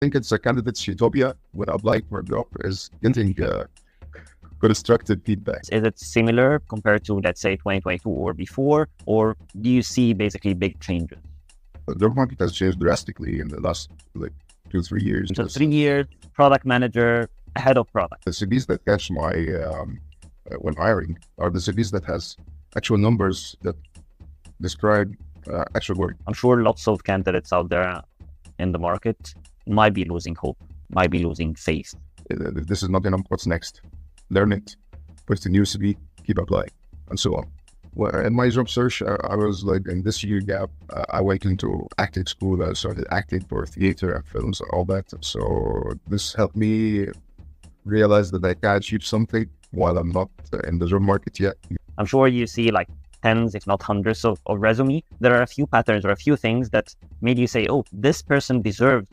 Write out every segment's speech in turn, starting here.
think it's a candidate's utopia when applying for a job is getting constructive feedback. Is it similar compared to, let's say, 2022 or before, or do you see basically big changes? The job market has changed drastically in the last 2-3 years. So 3 years, product manager, head of product. The CVs that catch my when hiring are the CVs that has actual numbers that describe actual work. I'm sure lots of candidates out there in the market might be losing hope, might be losing faith. If this is not enough, what's next? Learn it, put the new CV, keep applying, and so on. Well, in my job search, I was like in this year gap, I went into acting school. I started acting for theater and films and all that. So this helped me realize that I can achieve something while I'm not in the job market yet. I'm sure you see like tens, if not hundreds of resume. There are a few patterns or a few things that made you say, oh, this person deserves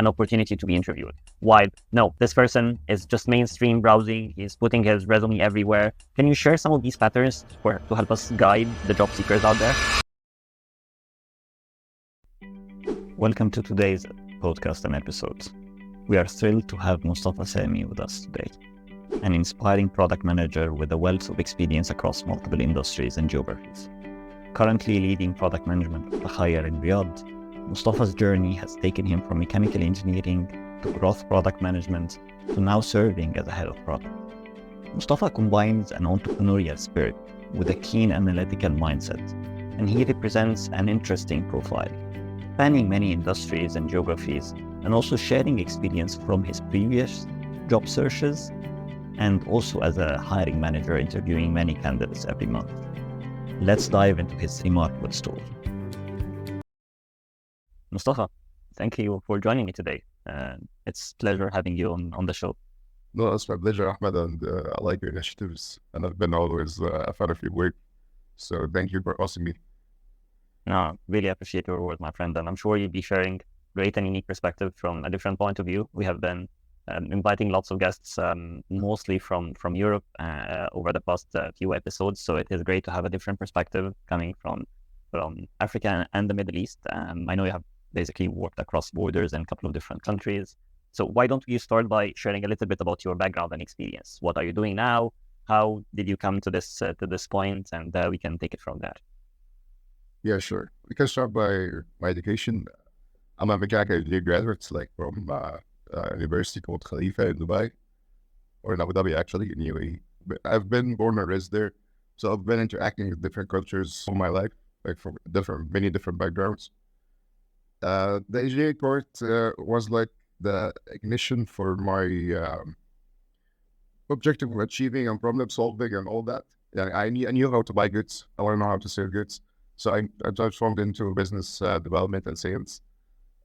an opportunity to be interviewed. While no, this person is just mainstream browsing. He's putting his resume everywhere. Can you share some of these patterns to help us guide the job seekers out there? Welcome to today's podcast and episode. We are thrilled to have Mustafa Sami with us today, an inspiring product manager with a wealth of experience across multiple industries and geographies. Currently leading product management at a hire in Riyadh, Mustafa's journey has taken him from mechanical engineering to growth product management to now serving as a head of product. Mustafa combines an entrepreneurial spirit with a keen analytical mindset, and he represents an interesting profile, spanning many industries and geographies, and also sharing experience from his previous job searches and also as a hiring manager interviewing many candidates every month. Let's dive into his remarkable story. Mustafa, thank you for joining me today. It's a pleasure having you on the show. No, it's my pleasure, Ahmed, and I like your initiatives, and I've been always a fan of your work. So thank you for hosting me. No, really appreciate your work, my friend, and I'm sure you'll be sharing great and unique perspective from a different point of view. We have been inviting lots of guests, mostly from Europe over the past few episodes. So it is great to have a different perspective coming from Africa and the Middle East. I know you have basically worked across borders in a couple of different countries. So why don't you start by sharing a little bit about your background and experience? What are you doing now? How did you come to this point? And we can take it from there. Yeah, sure. We can start by my education. I'm a mechanical engineering graduate, from university called Khalifa in Dubai, or in Abu Dhabi actually, in UAE. But I've been born and raised there, so I've been interacting with different cultures all my life, from many different backgrounds. The engineering part was like the ignition for my objective of achieving and problem solving and all that. Yeah, I knew how to buy goods. I want to know how to sell goods. So I transformed into business development and sales.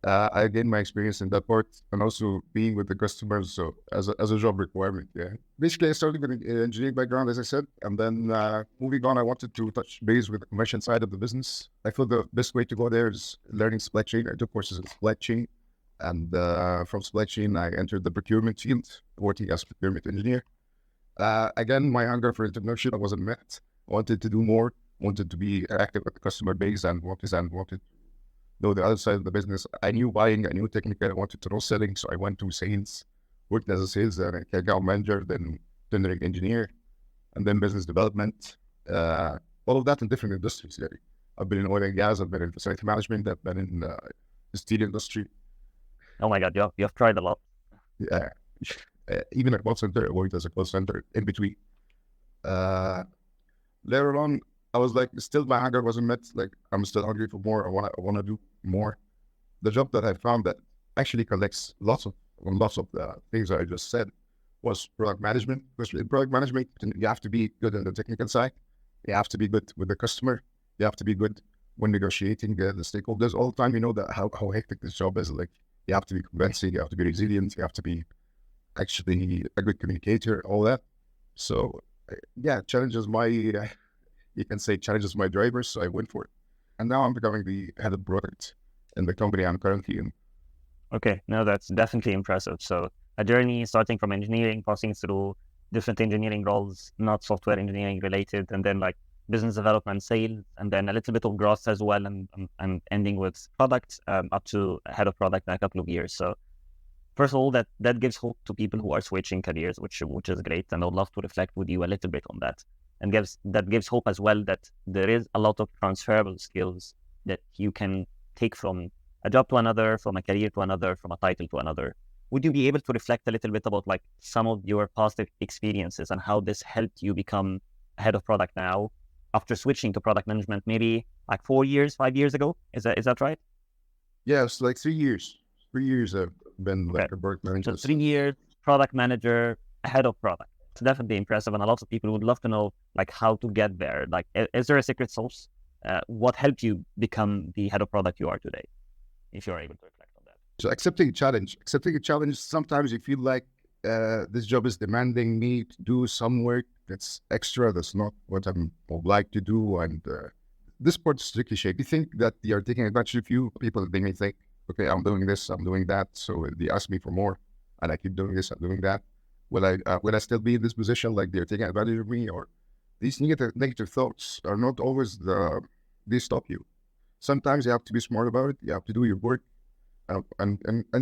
I gained my experience in that part, and also being with the customers, so as a job requirement. Yeah, basically I started with an engineering background, as I said, and then moving on, I wanted to touch base with the commercial side of the business. I feel the best way to go there is learning supply chain. I took courses in supply chain, and from supply chain I entered the procurement field, working as a procurement engineer. Again, my hunger for entrepreneurship wasn't met. I wanted to do more, wanted to be active with the customer base, and wanted know the other side of the business. I knew buying, I knew technical, I wanted to know selling, so I went to sales, worked as a sales and account manager, then tendering engineer, and then business development. All of that in different industries. Yeah. I've been in oil and gas, I've been in facility management, I've been in the steel industry. Oh my God, you have tried a lot. Yeah, even a call center, I worked as a call center in between. Later on, I was like, still my hunger wasn't met. Like, I'm still hungry for more. I want to do more. The job that I found that actually collects lots of the things that I just said was product management. Because in product management, you have to be good on the technical side. You have to be good with the customer. You have to be good when negotiating the stakeholders all the time. You know that how hectic this job is. Like, you have to be convincing. You have to be resilient. You have to be actually a good communicator. All that. So, yeah, challenges my drivers, so I went for it. And now I'm becoming the head of product in the company I'm currently in. Okay, no, that's definitely impressive. So a journey starting from engineering, passing through different engineering roles, not software engineering related, and then like business development, sales, and then a little bit of growth as well, and ending with product up to head of product in a couple of years. So first of all, that gives hope to people who are switching careers, which is great, and I'd love to reflect with you a little bit on that, and gives hope as well that there is a lot of transferable skills that you can take from a job to another, from a career to another, from a title to another. Would you be able to reflect a little bit about like some of your past experiences and how this helped you become a head of product now after switching to product management, maybe like 4 years, 5 years ago? Is that right? Yeah, it's like 3 years. 3 years I've been Okay. like a product manager. So 3 years, product manager, head of product. It's definitely impressive, and a lot of people would love to know like how to get there. Like, is there a secret sauce? What helped you become the head of product you are today? If you're able to reflect on that. So accepting a challenge. Accepting a challenge, sometimes you feel like this job is demanding me to do some work that's extra, that's not what I would like to do. And this part is tricky shape. You think that they are taking advantage of you. People, they may think, okay, I'm doing this, I'm doing that. So they ask me for more and I keep doing this, I'm doing that. Will I still be in this position like they're taking advantage of me? Or these negative thoughts are not always they stop you. Sometimes you have to be smart about it. You have to do your work, and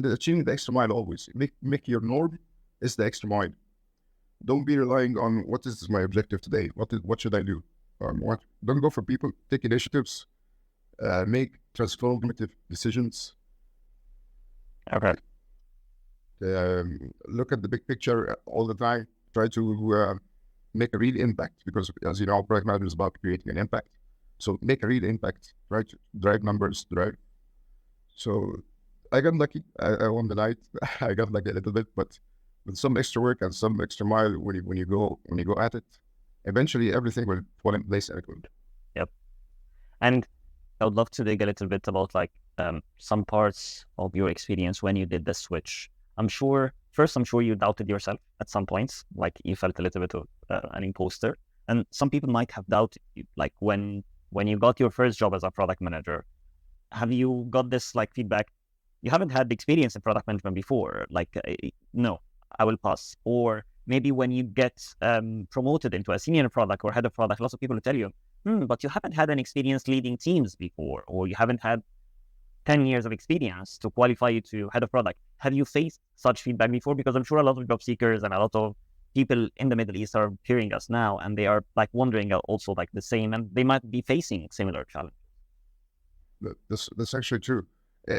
achieving the extra mile always. Make your norm is the extra mile. Don't be relying on what is my objective today. What should I do? Don't go for people. Take initiatives. Make transformative decisions. Okay. Look at the big picture all the time. Try to make a real impact, because as you know, product management is about creating an impact. So make a real impact, right? Drive numbers, drive. So I got lucky. I won the night. I got lucky a little bit, but with some extra work and some extra mile, when you go at it, eventually everything will fall in place and it will. Yep. And I would love to dig a little bit about like some parts of your experience when you did the switch. I'm sure you doubted yourself at some points, like you felt a little bit of an imposter. And some people might have doubted you, like when you got your first job as a product manager. Have you got this like feedback? You haven't had the experience in product management before. Like, no, I will pass. Or maybe when you get promoted into a senior product or head of product, lots of people will tell you, but you haven't had an experience leading teams before, or you haven't had 10 years of experience to qualify you to head of product. Have you faced such feedback before? Because I'm sure a lot of job seekers and a lot of people in the Middle East are hearing us now, and they are like wondering also like the same, and they might be facing similar challenges. That's actually true.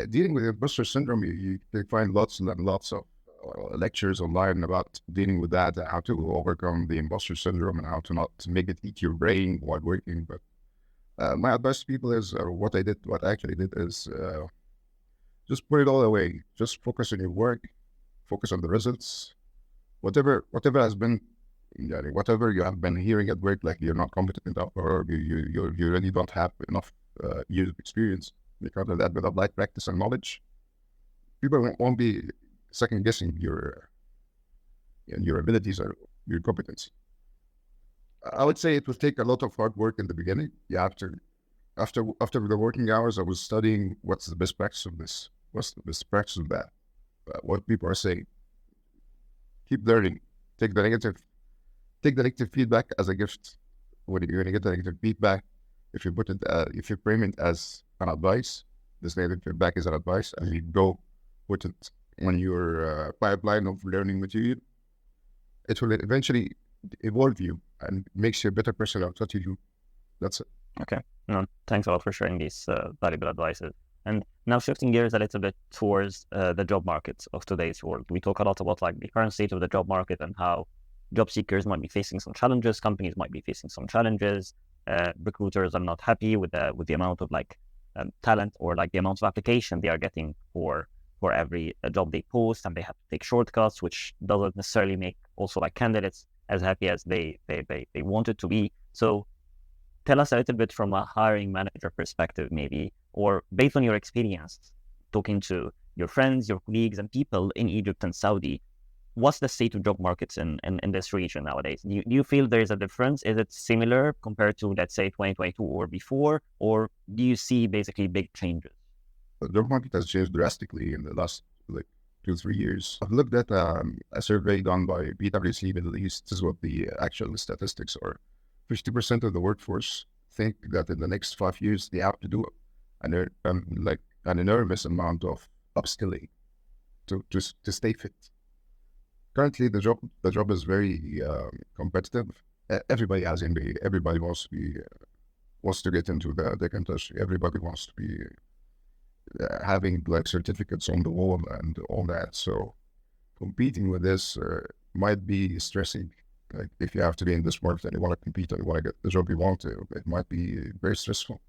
Dealing with imposter syndrome, you can find lots and lots of lectures online about dealing with that, how to overcome the imposter syndrome and how to not make it eat your brain while working. But my advice to people is, what I actually did is just put it all away. Just focus on your work, focus on the results. Whatever has been, whatever you have been hearing at work, like you're not competent enough, or you really don't have enough years of experience, because of that, with applied practice and knowledge, people won't be second guessing your abilities or your competence. I would say it will take a lot of hard work in the beginning. You have to, after the working hours, I was studying what's the best practice of this, what's the best practice of that, what people are saying. Keep learning. Take the negative feedback as a gift. When you're going to get the negative feedback, if you frame it as an advice, this negative feedback is an advice, and you go put it on your pipeline of learning material, it will eventually evolve you and makes you a better person at what you do. That's it. Okay. No, thanks a lot for sharing these valuable advices. And now shifting gears a little bit towards the job market of today's world. We talk a lot about like the current state of the job market and how job seekers might be facing some challenges, companies might be facing some challenges, recruiters are not happy with the amount of like talent or like the amount of application they are getting for every job they post, and they have to take shortcuts, which doesn't necessarily make also like candidates as happy as they want it to be. So tell us a little bit from a hiring manager perspective, maybe, or based on your experience talking to your friends, your colleagues, and people in Egypt and Saudi, what's the state of job markets in this region nowadays? Do you feel there's a difference? Is it similar compared to, let's say, 2022 or before, or do you see basically big changes? The job market has changed drastically in the last 2-3 years. I've looked at a survey done by PwC Middle East. This is what the actual statistics are. 50% of the workforce think that in the next 5 years they have to do an enormous amount of upskilling. to stay fit. Currently, the job is very competitive. Everybody has MBA. Everybody wants to get into the industry. Everybody wants to be having like certificates on the wall and all that. So competing with this might be stressing. Like if you have to be in this market and you want to compete and you want to get the job you want to, it might be very stressful.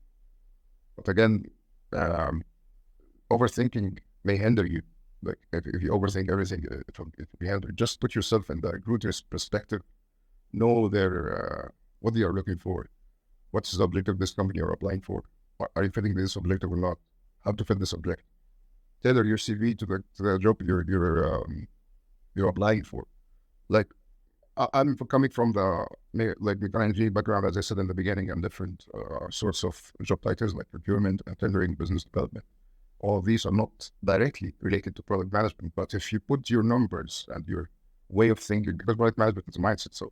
But again, um, overthinking may hinder you. Like if you overthink everything, it may hinder. Just put yourself in the recruiter's perspective. Know what they are looking for. What's the objective of this company you're applying for? Are you fitting this objective or not? How to fit this objective? Tailor your CV to the job you're applying for. Like I'm coming from the mechanical background, as I said in the beginning, and different sorts of job titles like procurement and tendering, business development. All of these are not directly related to product management, but if you put your numbers and your way of thinking, because product management is a mindset. So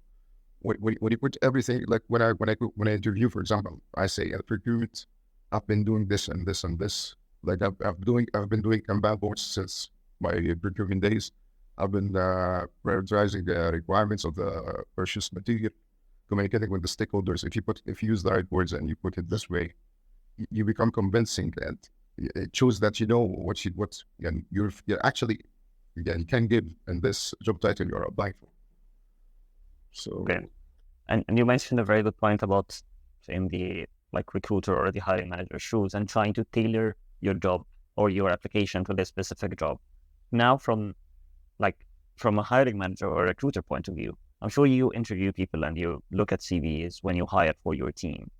when you put everything, like when I interview, for example, I say at procurement, I've been doing this and this and this. Like I've been doing Kanban boards since my procurement days. I've been prioritizing the requirements of the purchase material, communicating with the stakeholders. If you use the right words and you put it this way, you become convincing, and it shows that you know what and you're actually you can give in this job title you're applying for. So Okay. And you mentioned a very good point about in the like recruiter or the hiring manager shoes and trying to tailor your job or your application to this specific job. Now from a hiring manager or recruiter point of view, I'm sure you interview people and you look at CVs when you hire for your team.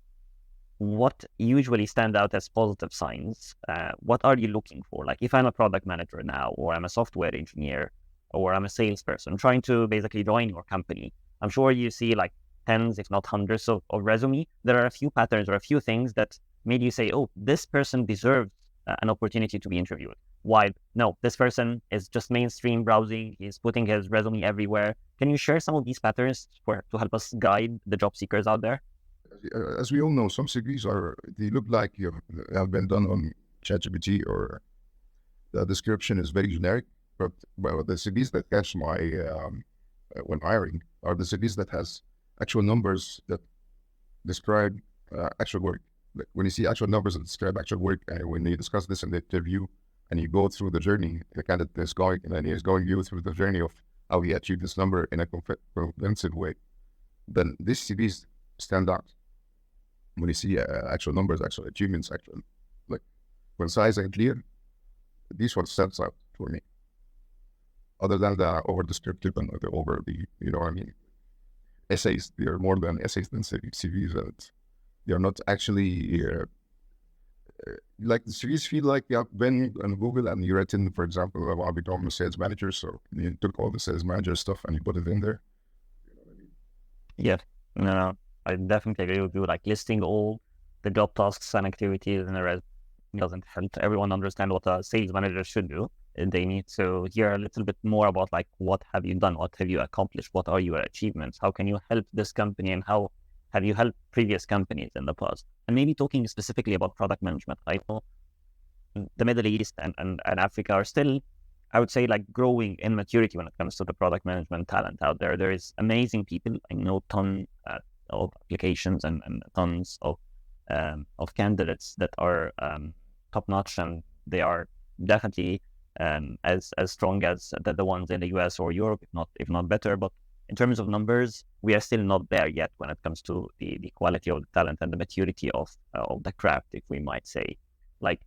What usually stand out as positive signs? What are you looking for? Like if I'm a product manager now, or I'm a software engineer, or I'm a salesperson trying to basically join your company, I'm sure you see like tens, if not hundreds of resume. There are a few patterns or a few things that made you say, oh, this person deserves an opportunity to be interviewed. Why? No, this person is just mainstream browsing. He's putting his resume everywhere. Can you share some of these patterns to help us guide the job seekers out there? as we all know, some CVs they look like you have been done on ChatGPT, or the description is very generic. But the CVs that catch my when hiring are the CVs that has actual numbers that describe actual work. Like when you see actual numbers that describe actual work, and when you discuss this in the interview, and you go through the journey, the candidate is going, and then he is going you through the journey of how he achieved this number in a convincing way, then these CVs stand out. When you see actual numbers, actual achievements, actual like concise and clear, these ones stands out for me. Other than the over descriptive and the over the, you know what I mean, essays, they are more than essays than CVs, and they are not actually like the CVs feel like you have been on Google and you written, for example, I want to become a sales manager, so you took all the sales manager stuff and you put it in there. You know what I mean? Yeah, no, I definitely agree with you. Like listing all the job tasks and activities in a resume doesn't help everyone understand what a sales manager should do. They need to hear a little bit more about like, what have you done? What have you accomplished? What are your achievements? How can you help this company? And how have you helped previous companies in the past? And maybe talking specifically about product management. I know the Middle East and Africa are still, I would say, like growing in maturity when it comes to the product management talent out there. There is amazing people. I know tons of applications and tons of candidates that are top notch, and they are definitely as strong as the ones in the US or Europe, if not better. But in terms of numbers, we are still not there yet when it comes to the quality of the talent and the maturity of the craft, if we might say. Like,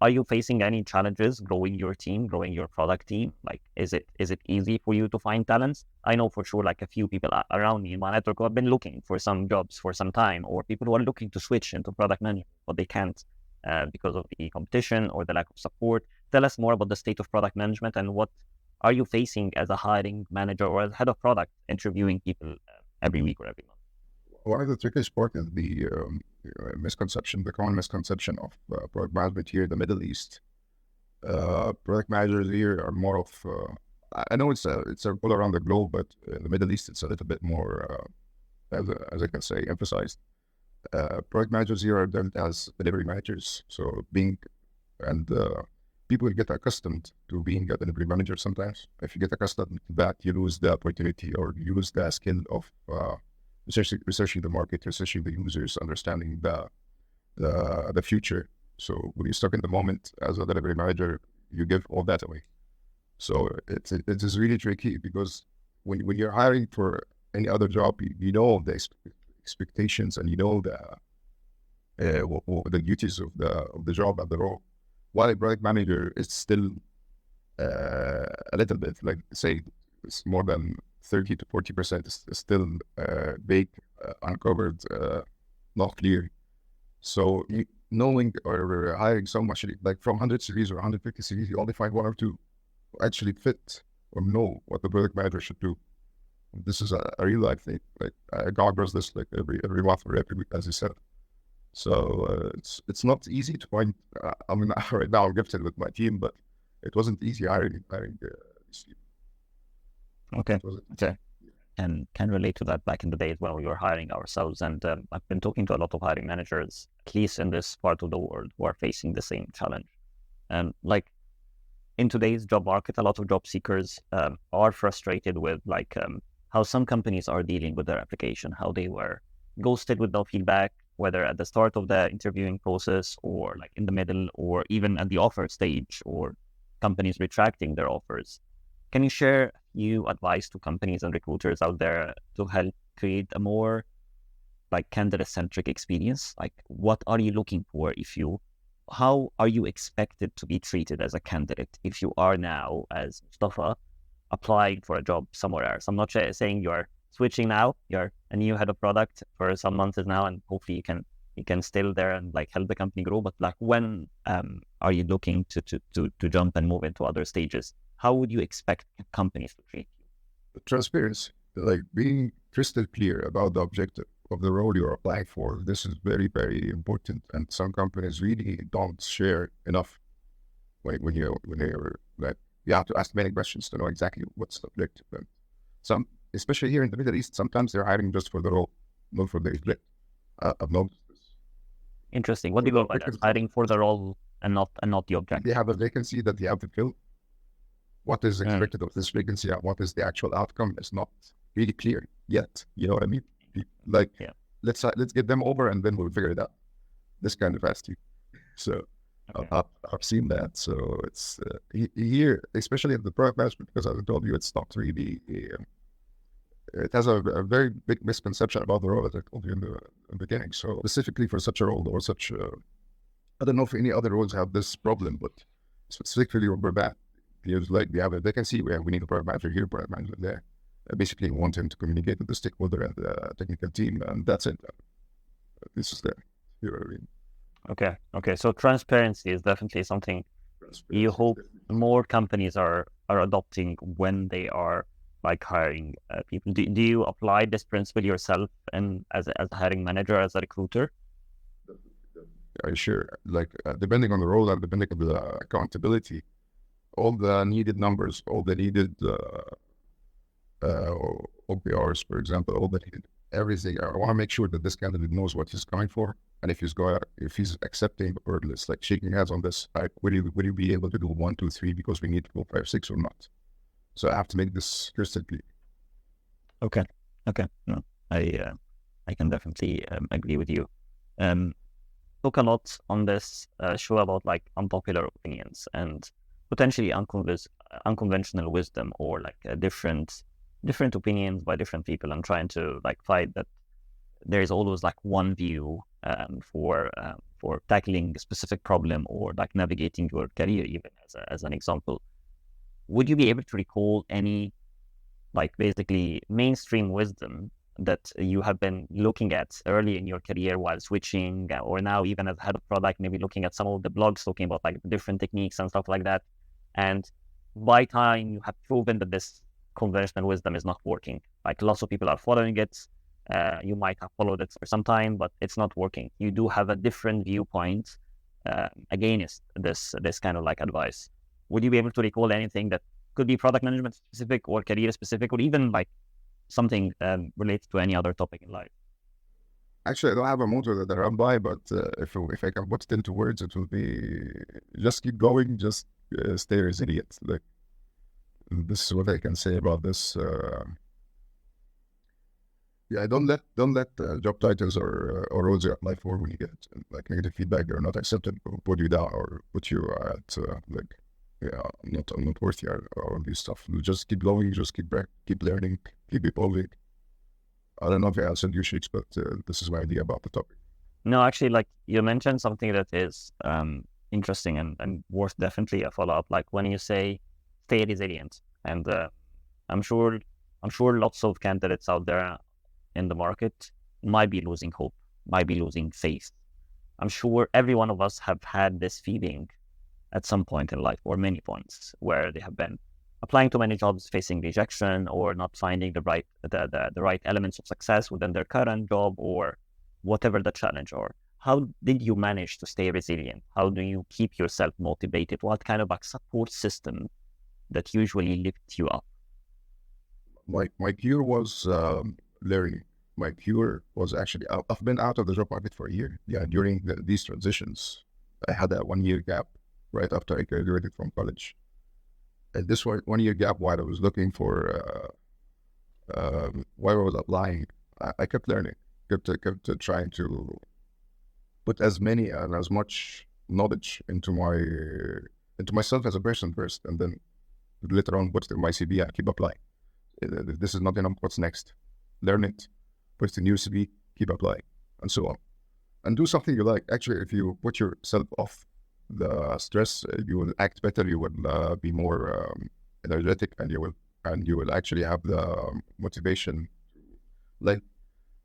are you facing any challenges growing your team, growing your product team? Like, is it easy for you to find talents? I know for sure, like a few people around me in my network who have been looking for some jobs for some time, or people who are looking to switch into product management, but they can't because of the competition or the lack of support. Tell us more about the state of product management, and what are you facing as a hiring manager or as head of product interviewing people every week or every month? One of the trickiest part is the misconception, the common misconception of product management here in the Middle East. Product managers here are more of, I know it's all around the globe, but in the Middle East it's a little bit more, as I can say, emphasized. Product managers here are done as delivery managers. So being people get accustomed to being a delivery manager sometimes. If you get accustomed to that, you lose the opportunity or you lose the skill of researching the market, researching the users, understanding the future. So when you're stuck in the moment as a delivery manager, you give all that away. So it is really tricky because when you're hiring for any other job, you know the expectations and you know the duties of the job and the role. While a project manager is still a little bit, like say, it's more than 30 to 40% is still vague, uncovered, not clear. So knowing or hiring so much, like from 100 series or 150 series, you only find one or two who actually fit or know what the product manager should do. This is a real life thing. Like God does this like every month or every week, as you said. So it's not easy to find. I mean, right now I'm gifted with my team, but it wasn't easy hiring these people. Okay. Okay. And can relate to that back in the day as well. We were hiring ourselves, and I've been talking to a lot of hiring managers, at least in this part of the world, who are facing the same challenge. And like in today's job market, a lot of job seekers are frustrated with how some companies are dealing with their application, how they were ghosted with no feedback, whether at the start of the interviewing process or like in the middle or even at the offer stage, or companies retracting their offers. Can you share your advice to companies and recruiters out there to help create a more like candidate-centric experience? Like, what are you looking for how are you expected to be treated as a candidate if you are now, as Mustafa, applying for a job somewhere else? I'm not saying you're switching now, you're a new head of product for some months now, and hopefully you can still there and like help the company grow. But like, when are you looking to jump and move into other stages? How would you expect companies to treat you? Transparency, like being crystal clear about the objective of the role you're applying for. This is very, very important, and some companies really don't share enough. When you're like, you have to ask many questions to know exactly what's the objective. And some, especially here in the Middle East, sometimes they're hiring just for the role, not for the objective. I've noticed this. Interesting. What do you go by that? Hiring for the role and not the objective. They have a vacancy that they have to fill. What is expected of this vacancy and what is the actual outcome is not really clear yet. You know what I mean? Like, let's get them over and then we'll figure it out. This kind of attitude. So I've seen that. So it's here, especially in the product management, because as I told you, it's not really. It has a very big misconception about the role, as I told you in the beginning. So specifically for such a role or such, I don't know if any other roles have this problem, but specifically for that. It's like we have a vacancy where we need a product manager here, product manager there. Basically, we want him to communicate with the stakeholder and the technical team, and that's it. This is there. You know what I mean? Okay. So transparency is definitely something you hope more companies are adopting when they are like hiring people. Do you apply this principle yourself and as a hiring manager, as a recruiter? Sure. Like depending on the role and depending on the accountability, all the needed numbers, all the needed OPRs, for example, all the needed everything. I want to make sure that this candidate knows what he's going for, and if he's accepting or it's like shaking hands on this, like, will you be able to do 1, 2, 3 because we need to go 5, 6 or not? So I have to make this crystal clear. Okay. No, I can definitely agree with you. Talk a lot on this show about like unpopular opinions and potentially unconventional wisdom, or like different opinions by different people, and trying to like fight that there is always like one view for tackling a specific problem or like navigating your career, even as an example. Would you be able to recall any like basically mainstream wisdom that you have been looking at early in your career while switching, or now even as head of product, maybe looking at some of the blogs talking about like different techniques and stuff like that, and by time you have proven that this conventional wisdom is not working, like lots of people are following it, you might have followed it for some time, but it's not working. You do have a different viewpoint against this kind of like advice. Would you be able to recall anything that could be product management specific or career specific, or even like something related to any other topic in life? Actually, I don't have a motto that I run by, but if I can put it into words, it will be just keep going, just stay resilient. Like, this is what I can say about this. Yeah, don't let job titles or roles you apply for, when you get like negative feedback or not accepted, put you down or put you at like, yeah, I'm not worthy or all this stuff. You just keep going, just keep learning, keep evolving. I don't know if I answered you, Sheiks, but this is my idea about the topic. No, actually, like you mentioned something that is interesting and worth definitely a follow up. Like when you say stay resilient, and I'm sure I'm sure lots of candidates out there in the market might be losing hope, might be losing faith. I'm sure every one of us have had this feeling at some point in life, or many points, where they have been applying to many jobs, facing rejection, or not finding the right elements of success within their current job, or whatever the challenge are. How did you manage to stay resilient? How do you keep yourself motivated? What kind of a support system that usually lifts you up? My cure was learning. My cure was actually, I've been out of the job market for a year. Yeah, during these transitions, I had a 1 year gap right after I graduated from college. And this 1 year gap, while I was looking for, while I was applying, I kept learning, kept trying to put as many and as much knowledge into myself as a person first, and then later on put it in my CV and keep applying. If this is not enough, what's next? Learn it, put it in your CV, keep applying, and so on. And do something you like. Actually, if you put yourself off the stress, you will act better. You will be more energetic, and you will actually have the motivation. Like,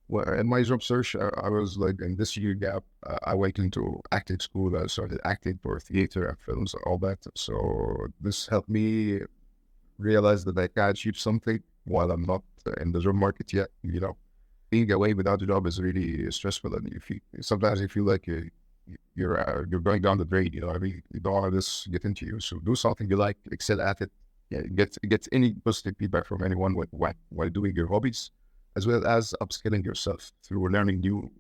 well, in my job search, I was like in this year gap. I went into acting school. I started acting for theater and films and all that. So this helped me realize that I can achieve something while I'm not in the job market yet. Being away without a job is really stressful, and sometimes you feel like you're going down the drain. You know what I mean? You don't want this get into you. So do something you like, excel at it. Yeah, get any positive feedback from anyone while doing your hobbies, as well as upskilling yourself through learning new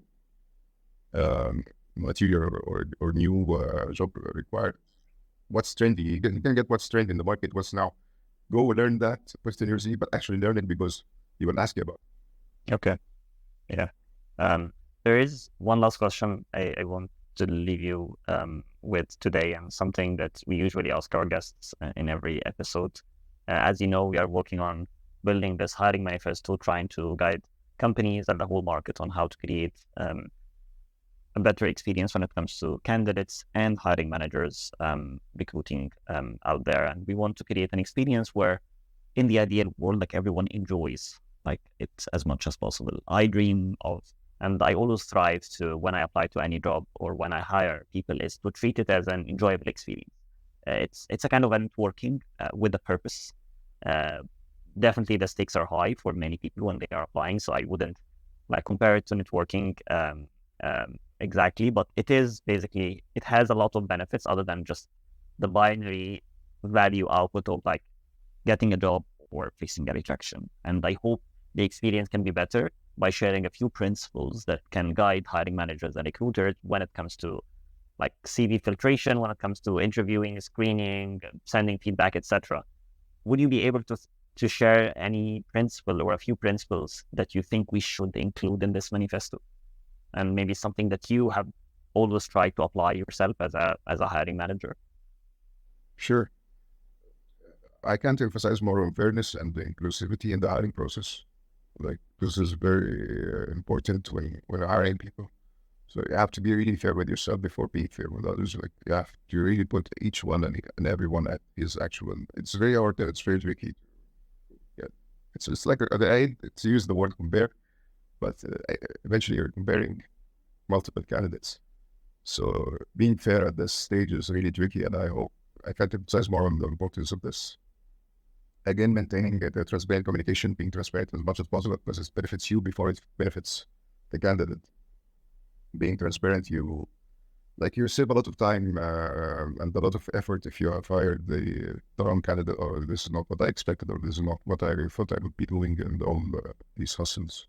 material or new job required. What's trendy? You can get what's trendy in the market. What's now? Go learn that, put it in your CV, but actually learn it because you will ask you about it. Okay. Yeah. There is one last question I want to leave you with today, and something that we usually ask our guests in every episode. As you know, we are working on building this hiring manifesto, trying to guide companies and the whole market on how to create a better experience when it comes to candidates and hiring managers recruiting out there. And we want to create an experience where, in the ideal world, like everyone enjoys like it as much as possible. I dream of, and I always strive to, when I apply to any job or when I hire people, is to treat it as an enjoyable experience. It's a kind of a networking with a purpose. Definitely the stakes are high for many people when they are applying, so I wouldn't like compare it to networking exactly, but it is basically, it has a lot of benefits other than just the binary value output of like getting a job or facing a rejection. And I hope the experience can be better by sharing a few principles that can guide hiring managers and recruiters when it comes to like CV filtration, when it comes to interviewing, screening, sending feedback, etc. Would you be able to share any principle or a few principles that you think we should include in this manifesto? And maybe something that you have always tried to apply yourself as a hiring manager. Sure. I can't emphasize more on fairness and the inclusivity in the hiring process. Like, this is very important when hiring people. So you have to be really fair with yourself before being fair with others. Like, you have to really put each one and everyone at his actual. It's very hard and it's very tricky. Yeah, it's like it's use the word compare, but eventually you're comparing multiple candidates. So being fair at this stage is really tricky, and I hope I can emphasize more on the importance of this. Again, maintaining the transparent communication, being transparent as much as possible, because it benefits you before it benefits the candidate. Being transparent, you save a lot of time and a lot of effort if you have hired the wrong candidate, or this is not what I expected, or this is not what I thought I would be doing, and all these hustles.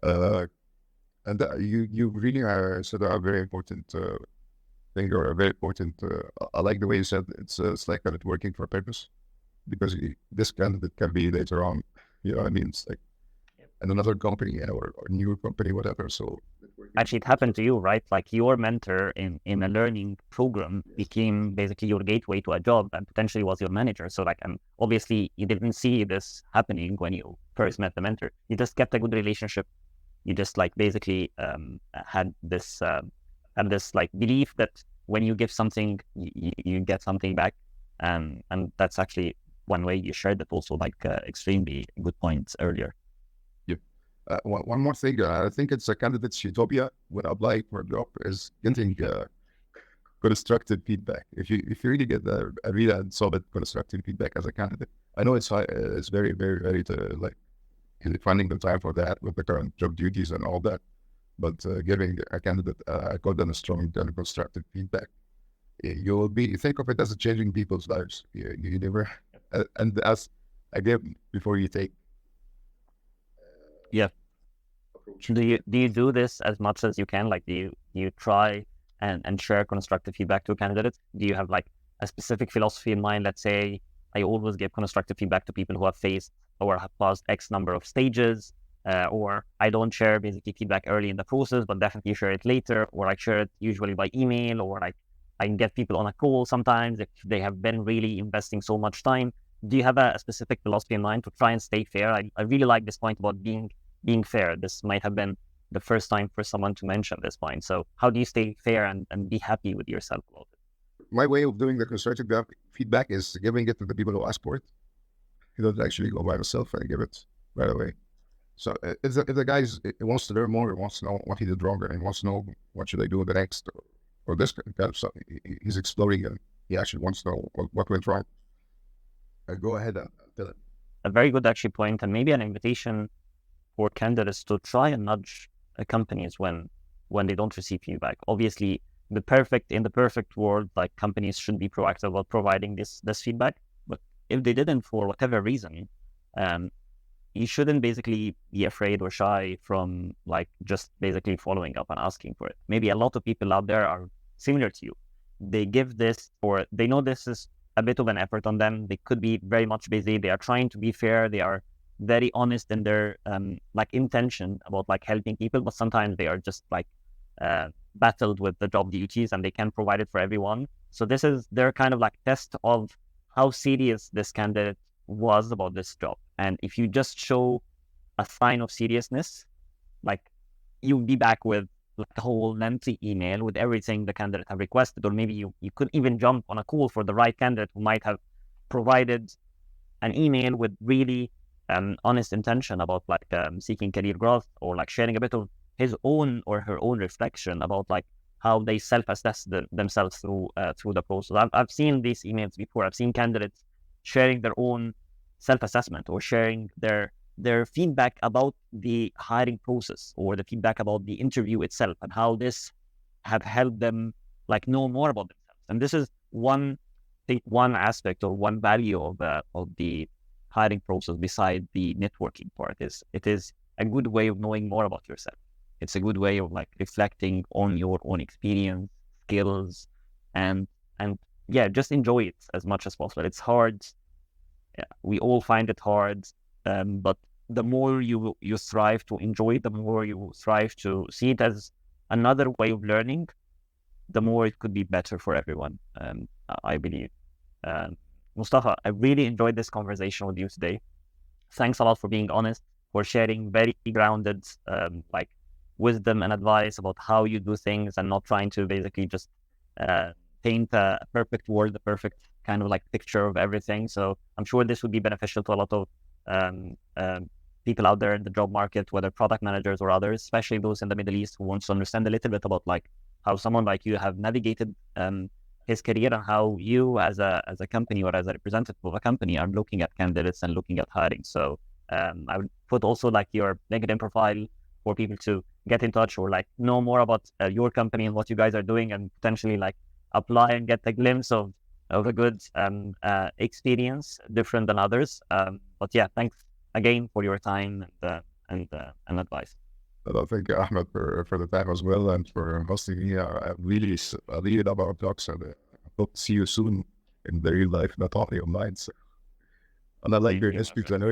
And you really said a very important thing or a very important. I like the way you said it's like kind of working for a purpose because this candidate can be later on. You know what I mean? It's like in another company or new company, whatever. So Actually, it happened to you, right? Like your mentor in a learning program became basically your gateway to a job and potentially was your manager. So like, and obviously you didn't see this happening when you first met the mentor. You just kept a good relationship. You just like basically had this like belief that when you give something, you get something back. And that's actually one way you shared that also like extremely good points earlier. yeah. One more thing, I think it's a candidate's utopia when applying for a job is getting constructive feedback. If you really get a real and solid constructive feedback as a candidate, I know it's high, it's very very very to like finding the time for that with the current job duties and all that. But giving a candidate, I call them a strong and constructive feedback, you will be think of it as changing people's lives. You never and as again before you take Yeah. approach. Do you do this as much as you can? Like, do you try and share constructive feedback to candidates? Do you have like a specific philosophy in mind? Let's say I always give constructive feedback to people who have faced or have passed X number of stages, or I don't share basically feedback early in the process, but definitely share it later, or I share it usually by email, or like I can get people on a call sometimes if they have been really investing so much time. Do you have a specific philosophy in mind to try and stay fair? I really like this point about being fair. This might have been the first time for someone to mention this point. So how do you stay fair and be happy with yourself about it? My way of doing the constructive feedback is giving it to the people who ask for it. He doesn't actually go by himself and give it right away. So if the guy wants to learn more, he wants to know what he did wrong, and he wants to know what should I do the next, or this kind of stuff. He's exploring and he actually wants to know what went wrong. Go ahead and tell him. A very good actually point, and maybe an invitation for candidates to try and nudge companies when they don't receive feedback. Obviously, in the perfect world, like companies should be proactive about providing this feedback. But if they didn't for whatever reason, um, you shouldn't basically be afraid or shy from like just basically following up and asking for it. Maybe a lot of people out there are similar to you. They give this or they know this is a bit of an effort on them. They could be very much busy. They are trying to be fair. They are very honest in their like intention about like helping people, but sometimes they are just like battled with the job duties and they can't provide it for everyone. So this is their kind of like test of how serious this candidate was about this job. And if you just show a sign of seriousness, like you'll be back with like a whole lengthy email with everything the candidate have requested, or maybe you could even jump on a call for the right candidate who might have provided an email with really honest intention about like seeking career growth or like sharing a bit of his own or her own reflection about like how they self-assess themselves through the process. I've seen these emails before. I've seen candidates sharing their own self-assessment or sharing their feedback about the hiring process or the feedback about the interview itself and how this have helped them like know more about themselves. And this is one aspect or one value of the hiring process beside the networking part. Is it is a good way of knowing more about yourself. It's a good way of like reflecting on your own experience, skills, and yeah, just enjoy it as much as possible. It's hard. Yeah, we all find it hard, but the more you strive to enjoy it, the more you strive to see it as another way of learning, the more it could be better for everyone. I believe. Mustafa, I really enjoyed this conversation with you today. Thanks a lot for being honest, for sharing very grounded like wisdom and advice about how you do things and not trying to basically just paint a perfect world, a perfect kind of like picture of everything. So I'm sure this would be beneficial to a lot of people out there in the job market, whether product managers or others, especially those in the Middle East who want to understand a little bit about like how someone like you have navigated his career and how you as a company or as a representative of a company are looking at candidates and looking at hiring. So I would put also like your LinkedIn profile for people to get in touch or like know more about your company and what you guys are doing and potentially like apply and get a glimpse of a good experience, different than others. But yeah, thanks again for your time and advice. I thank you, Ahmed, for the time as well and for hosting me. I really love our talks, and I hope to see you soon in the real life, not only online. So, and I like Thank your you, my history. friend. I know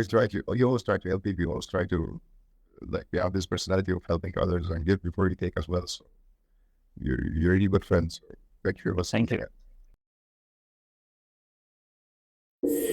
you always try to help people. You always try to, like, you have this personality of helping others and give before you take as well. So you're really good friends. So thank you for listening Thank you. again.